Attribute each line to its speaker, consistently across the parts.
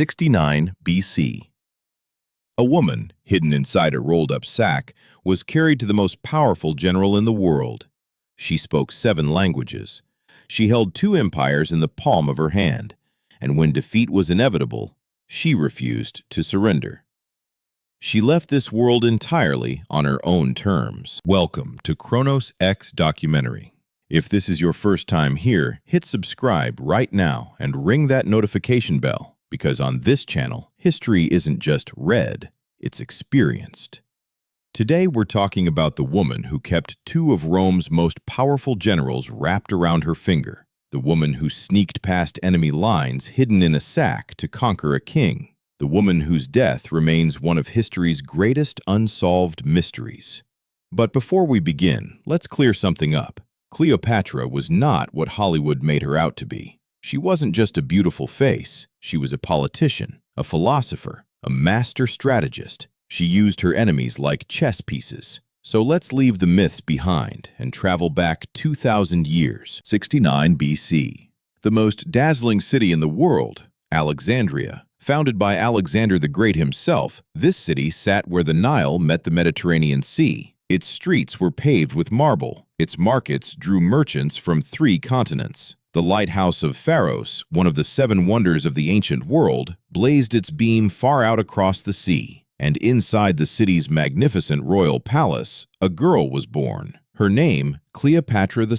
Speaker 1: 69 BC. A woman, hidden inside a rolled-up sack, was carried to the most powerful general in the world. She spoke 7 languages. She held 2 empires in the palm of her hand, and when defeat was inevitable, she refused to surrender. She left this world entirely on her own terms. Welcome to chronosxdocumentary. If this is your first time here, hit subscribe right now and ring that notification bell, because on this channel, history isn't just read, it's experienced. Today we're talking about the woman who kept 2 of Rome's most powerful generals wrapped around her finger, the woman who sneaked past enemy lines hidden in a sack to conquer a king, the woman whose death remains one of history's greatest unsolved mysteries. But before we begin, let's clear something up. Cleopatra was not what Hollywood made her out to be. She wasn't just a beautiful face. She was a politician, a philosopher, a master strategist. She used her enemies like chess pieces. So let's leave the myths behind and travel back 2,000 years. 69 BC. The most dazzling city in the world, Alexandria. Founded by Alexander the Great himself, this city sat where the Nile met the Mediterranean Sea. Its streets were paved with marble. Its markets drew merchants from 3 continents. The lighthouse of Pharos, one of the 7 wonders of the ancient world, blazed its beam far out across the sea. And inside the city's magnificent royal palace, a girl was born. Her name, Cleopatra VII.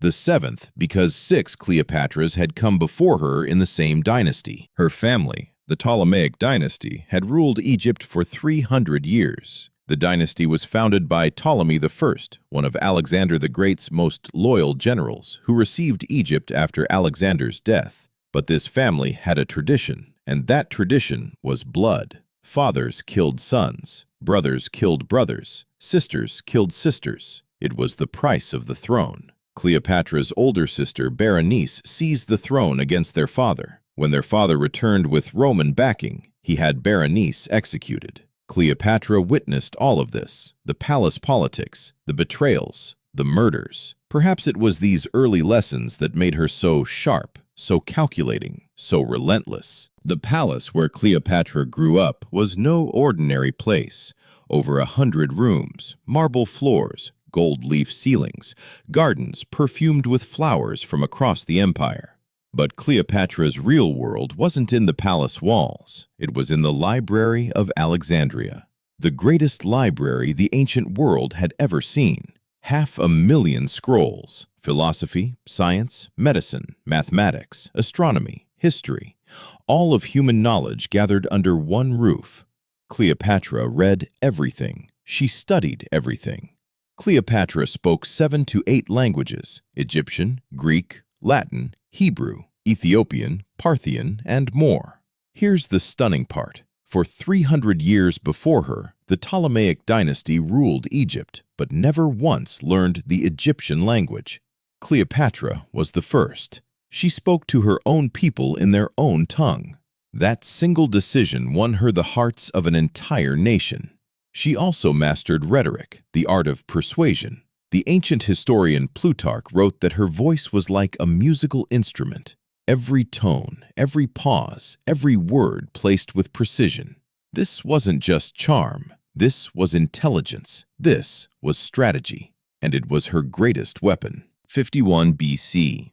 Speaker 1: The 7th because 6 Cleopatras had come before her in the same dynasty. Her family, the Ptolemaic dynasty, had ruled Egypt for 300 years. The dynasty was founded by Ptolemy I, one of Alexander the Great's most loyal generals, who received Egypt after Alexander's death. But this family had a tradition, and that tradition was blood. Fathers killed sons, brothers killed brothers, sisters killed sisters. It was the price of the throne. Cleopatra's older sister, Berenice, seized the throne against their father. When their father returned with Roman backing, he had Berenice executed. Cleopatra witnessed all of this, the palace politics, the betrayals, the murders. Perhaps it was these early lessons that made her so sharp, so calculating, so relentless. The palace where Cleopatra grew up was no ordinary place. Over 100 rooms, marble floors, gold leaf ceilings, gardens perfumed with flowers from across the empire. But Cleopatra's real world wasn't in the palace walls. It was in the Library of Alexandria, the greatest library the ancient world had ever seen. 500,000 scrolls, philosophy, science, medicine, mathematics, astronomy, history, all of human knowledge gathered under one roof. Cleopatra read everything. She studied everything. Cleopatra spoke 7 to 8 languages: Egyptian, Greek, Latin, Hebrew, Ethiopian, Parthian, and more. Here's the stunning part. For 300 years before her, the Ptolemaic dynasty ruled Egypt, but never once learned the Egyptian language. Cleopatra was the first. She spoke to her own people in their own tongue. That single decision won her the hearts of an entire nation. She also mastered rhetoric, the art of persuasion. The ancient historian Plutarch wrote that her voice was like a musical instrument. Every tone, every pause, every word placed with precision. This wasn't just charm. This was intelligence. This was strategy. And it was her greatest weapon. 51 BC.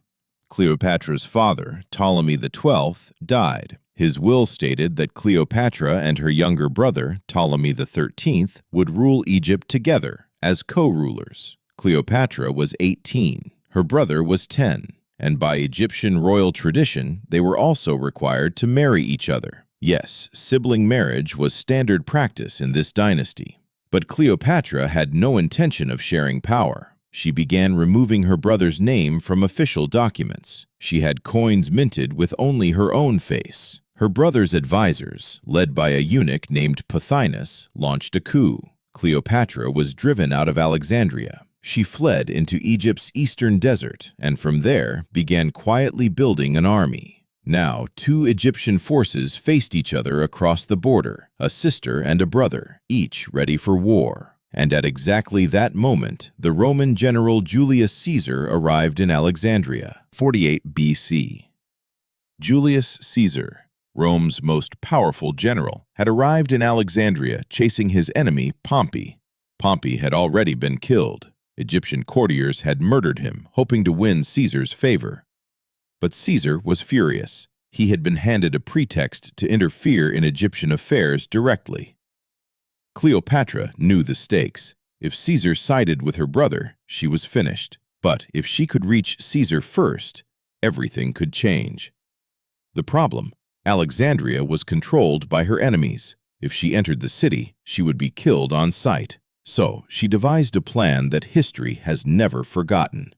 Speaker 1: Cleopatra's father, Ptolemy XII, died. His will stated that Cleopatra and her younger brother, Ptolemy XIII, would rule Egypt together as co-rulers. Cleopatra was 18, her brother was 10, and by Egyptian royal tradition, they were also required to marry each other. Yes, sibling marriage was standard practice in this dynasty. But Cleopatra had no intention of sharing power. She began removing her brother's name from official documents. She had coins minted with only her own face. Her brother's advisors, led by a eunuch named Pothinus, launched a coup. Cleopatra was driven out of Alexandria. She fled into Egypt's eastern desert and from there began quietly building an army. Now, 2 Egyptian forces faced each other across the border, a sister and a brother, each ready for war. And at exactly that moment, the Roman general Julius Caesar arrived in Alexandria. 48 BC. Julius Caesar, Rome's most powerful general, had arrived in Alexandria chasing his enemy Pompey. Pompey had already been killed. Egyptian courtiers had murdered him, hoping to win Caesar's favor. But Caesar was furious. He had been handed a pretext to interfere in Egyptian affairs directly. Cleopatra knew the stakes. If Caesar sided with her brother, she was finished. But if she could reach Caesar first, everything could change. The problem: Alexandria was controlled by her enemies. If she entered the city, she would be killed on sight. So she devised a plan that history has never forgotten.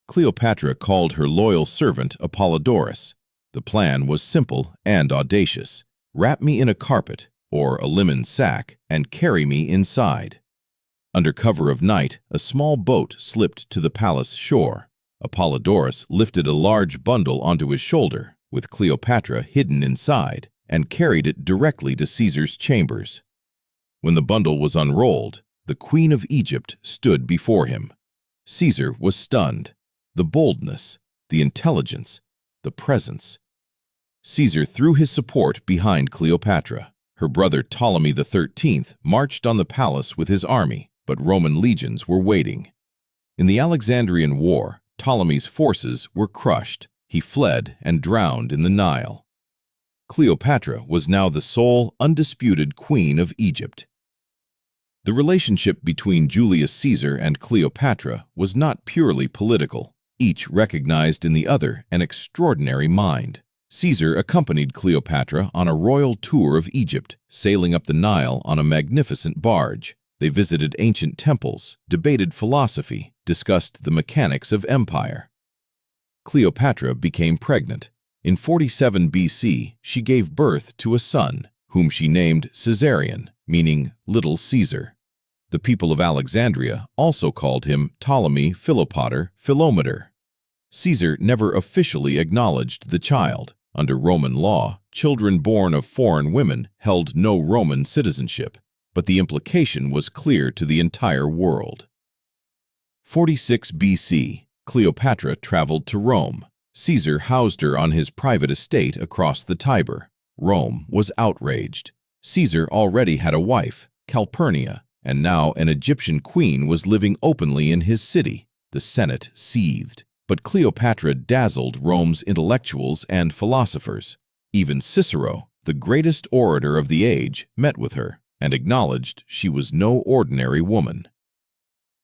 Speaker 1: Cleopatra called her loyal servant Apollodorus. The plan was simple and audacious. Wrap me in a carpet, or a linen sack, and carry me inside. Under cover of night, a small boat slipped to the palace shore. Apollodorus lifted a large bundle onto his shoulder, with Cleopatra hidden inside, and carried it directly to Caesar's chambers. When the bundle was unrolled, the Queen of Egypt stood before him. Caesar was stunned. The boldness, the intelligence, the presence. Caesar threw his support behind Cleopatra. Her brother Ptolemy XIII marched on the palace with his army, but Roman legions were waiting. In the Alexandrian War, Ptolemy's forces were crushed. He fled and drowned in the Nile. Cleopatra was now the sole, undisputed queen of Egypt. The relationship between Julius Caesar and Cleopatra was not purely political. Each recognized in the other an extraordinary mind. Caesar accompanied Cleopatra on a royal tour of Egypt, sailing up the Nile on a magnificent barge. They visited ancient temples, debated philosophy, discussed the mechanics of empire. Cleopatra became pregnant. In 47 BC, she gave birth to a son, whom she named Caesarion, meaning Little Caesar. The people of Alexandria also called him Ptolemy Philopator Philometor. Caesar never officially acknowledged the child. Under Roman law, children born of foreign women held no Roman citizenship, but the implication was clear to the entire world. 46 BC, Cleopatra traveled to Rome. Caesar housed her on his private estate across the Tiber. Rome was outraged. Caesar already had a wife, Calpurnia, and now an Egyptian queen was living openly in his city. The Senate seethed. But Cleopatra dazzled Rome's intellectuals and philosophers. Even Cicero, the greatest orator of the age, met with her and acknowledged she was no ordinary woman.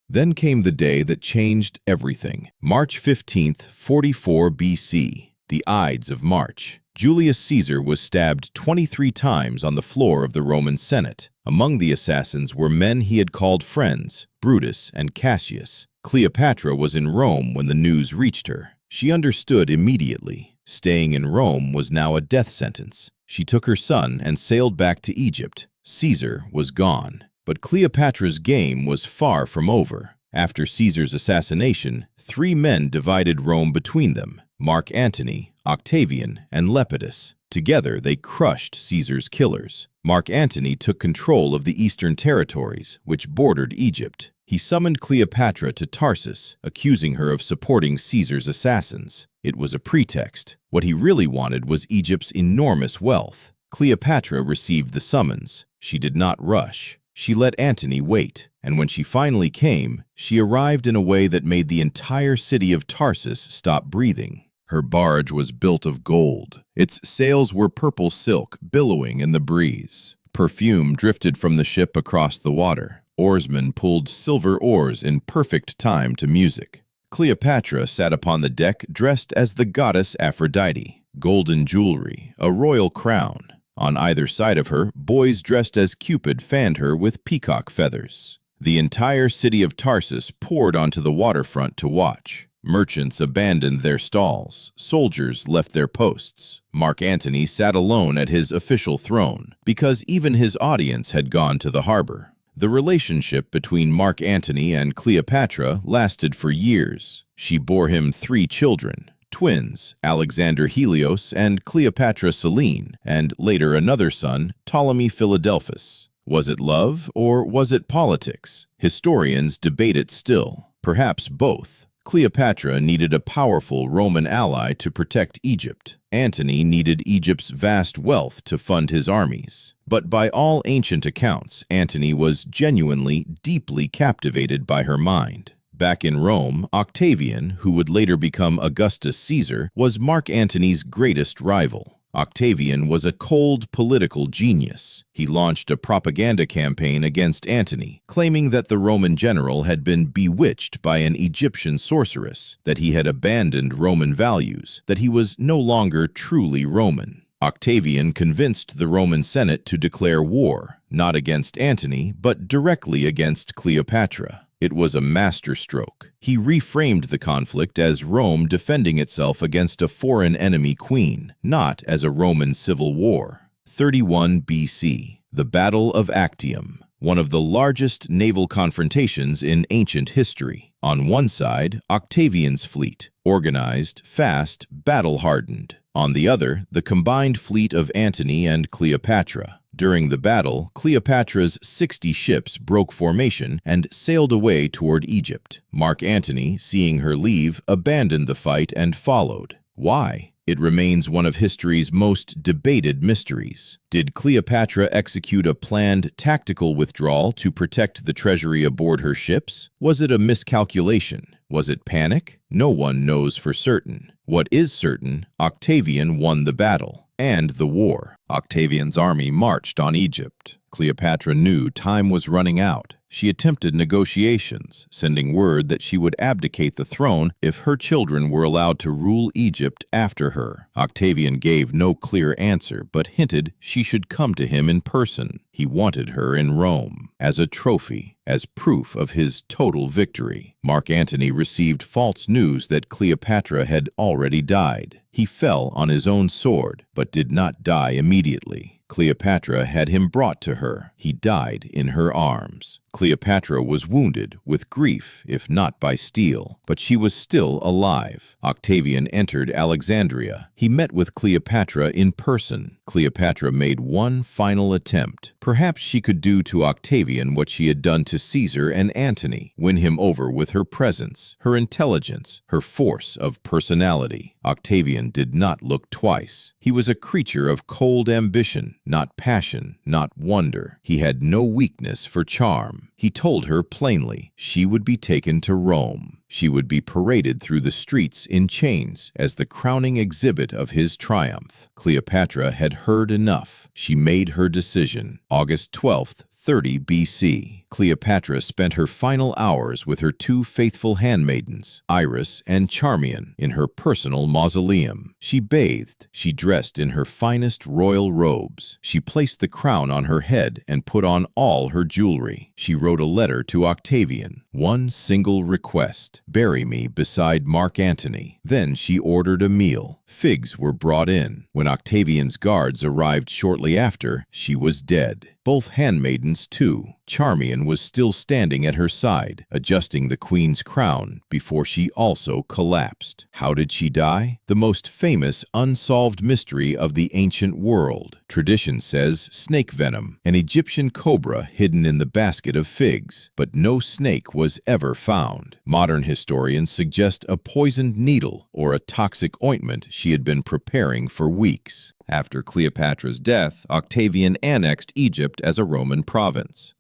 Speaker 1: Then came the day that changed everything. March 15th, 44 BC, the Ides of March. Julius Caesar was stabbed 23 times on the floor of the Roman Senate. Among the assassins were men he had called friends, Brutus and Cassius. Cleopatra was in Rome when the news reached her. She understood immediately. Staying in Rome was now a death sentence. She took her son and sailed back to Egypt. Caesar was gone. But Cleopatra's game was far from over. After Caesar's assassination, 3 men divided Rome between them: Mark Antony, Octavian, and Lepidus. Together they crushed Caesar's killers. Mark Antony took control of the eastern territories, which bordered Egypt. He summoned Cleopatra to Tarsus, accusing her of supporting Caesar's assassins. It was a pretext. What he really wanted was Egypt's enormous wealth. Cleopatra received the summons. She did not rush. She let Antony wait, and when she finally came, she arrived in a way that made the entire city of Tarsus stop breathing. Her barge was built of gold. Its sails were purple silk, billowing in the breeze. Perfume drifted from the ship across the water. Oarsmen pulled silver oars in perfect time to music. Cleopatra sat upon the deck dressed as the goddess Aphrodite. Golden jewelry, a royal crown. On either side of her, boys dressed as Cupid fanned her with peacock feathers. The entire city of Tarsus poured onto the waterfront to watch. Merchants abandoned their stalls. Soldiers left their posts. Mark Antony sat alone at his official throne, because even his audience had gone to the harbor. The relationship between Mark Antony and Cleopatra lasted for years. She bore him 3 children, twins, Alexander Helios and Cleopatra Selene, and later another son, Ptolemy Philadelphus. Was it love or was it politics? Historians debate it still. Perhaps both. Cleopatra needed a powerful Roman ally to protect Egypt. Antony needed Egypt's vast wealth to fund his armies. But by all ancient accounts, Antony was genuinely, deeply captivated by her mind. Back in Rome, Octavian, who would later become Augustus Caesar, was Mark Antony's greatest rival. Octavian was a cold political genius. He launched a propaganda campaign against Antony, claiming that the Roman general had been bewitched by an Egyptian sorceress, that he had abandoned Roman values, that he was no longer truly Roman. Octavian convinced the Roman Senate to declare war, not against Antony, but directly against Cleopatra. It was a masterstroke. He reframed the conflict as Rome defending itself against a foreign enemy queen, not as a Roman civil war. 31 BC. The Battle of Actium, one of the largest naval confrontations in ancient history. On one side, Octavian's fleet, organized, fast, battle-hardened. On the other, the combined fleet of Antony and Cleopatra. During the battle, Cleopatra's 60 ships broke formation and sailed away toward Egypt. Mark Antony, seeing her leave, abandoned the fight and followed. Why? It remains one of history's most debated mysteries. Did Cleopatra execute a planned tactical withdrawal to protect the treasury aboard her ships? Was it a miscalculation? Was it panic? No one knows for certain. What is certain, Octavian won the battle and the war. Octavian's army marched on Egypt. Cleopatra knew time was running out. She attempted negotiations, sending word that she would abdicate the throne if her children were allowed to rule Egypt after her. Octavian gave no clear answer, but hinted she should come to him in person. He wanted her in Rome, as a trophy, as proof of his total victory. Mark Antony received false news that Cleopatra had already died. He fell on his own sword, but did not die immediately. Cleopatra had him brought to her. He died in her arms. Cleopatra was wounded with grief, if not by steel, but she was still alive. Octavian entered Alexandria. He met with Cleopatra in person. Cleopatra made one final attempt. Perhaps she could do to Octavian what she had done to Caesar and Antony, win him over with her presence, her intelligence, her force of personality. Octavian did not look twice. He was a creature of cold ambition, not passion, not wonder. He had no weakness for charm. He told her plainly she would be taken to Rome. She would be paraded through the streets in chains as the crowning exhibit of his triumph. Cleopatra had heard enough. She made her decision. August 12th, 30 BC. Cleopatra spent her final hours with her two faithful handmaidens, Iris and Charmian, in her personal mausoleum. She bathed. She dressed in her finest royal robes. She placed the crown on her head and put on all her jewelry. She wrote a letter to Octavian. One single request: bury me beside Mark Antony. Then she ordered a meal. Figs were brought in. When Octavian's guards arrived shortly after, she was dead. Both handmaidens, too. Charmian was still standing at her side, adjusting the queen's crown, before she also collapsed. How did she die? The most famous unsolved mystery of the ancient world. Tradition says snake venom, an Egyptian cobra hidden in the basket of figs, but no snake was ever found. Modern historians suggest a poisoned needle or a toxic ointment she had been preparing for weeks. After Cleopatra's death, Octavian annexed Egypt as a Roman province.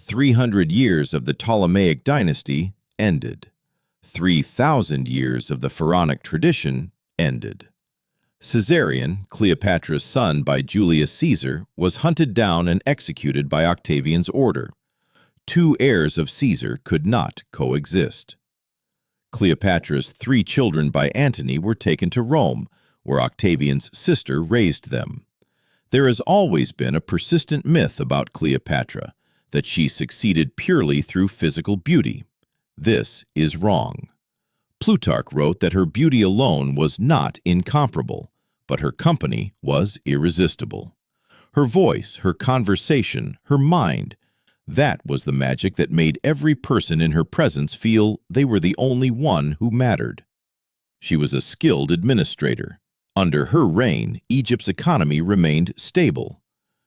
Speaker 1: 300 years of the Ptolemaic dynasty ended. 3,000 years of the pharaonic tradition ended. Caesarion, Cleopatra's son by Julius Caesar, was hunted down and executed by Octavian's order. Two heirs of Caesar could not coexist. Cleopatra's 3 children by Antony were taken to Rome, where Octavian's sister raised them. There has always been a persistent myth about Cleopatra, that she succeeded purely through physical beauty. This is wrong. Plutarch wrote that her beauty alone was not incomparable, but her company was irresistible. Her voice, her conversation, her mind, that was the magic that made every person in her presence feel they were the only one who mattered. She was a skilled administrator. Under her reign, Egypt's economy remained stable.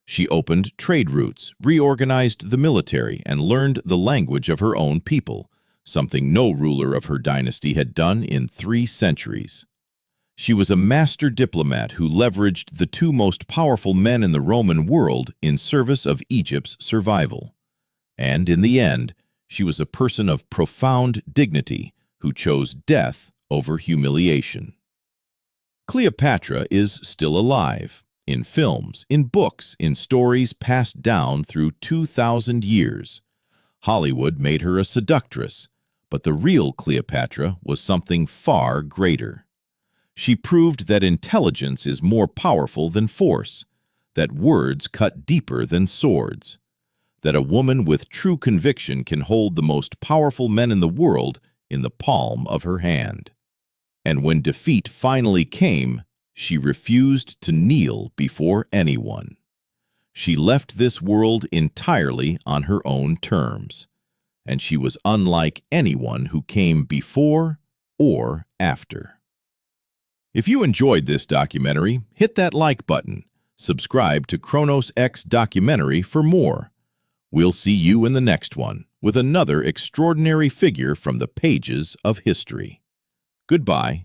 Speaker 1: She opened trade routes, reorganized the military, and learned the language of her own people, something no ruler of her dynasty had done in 3 centuries. She was a master diplomat who leveraged the 2 most powerful men in the Roman world in service of Egypt's survival. And in the end, she was a person of profound dignity who chose death over humiliation. Cleopatra is still alive, in films, in books, in stories passed down through 2,000 years. Hollywood made her a seductress, but the real Cleopatra was something far greater. She proved that intelligence is more powerful than force, that words cut deeper than swords, that a woman with true conviction can hold the most powerful men in the world in the palm of her hand. And when defeat finally came, she refused to kneel before anyone. She left this world entirely on her own terms, and she was unlike anyone who came before or after. If you enjoyed this documentary, hit that like button. Subscribe to chronosxdocumentary for more. We'll see you in the next one with another extraordinary figure from the pages of history. Goodbye.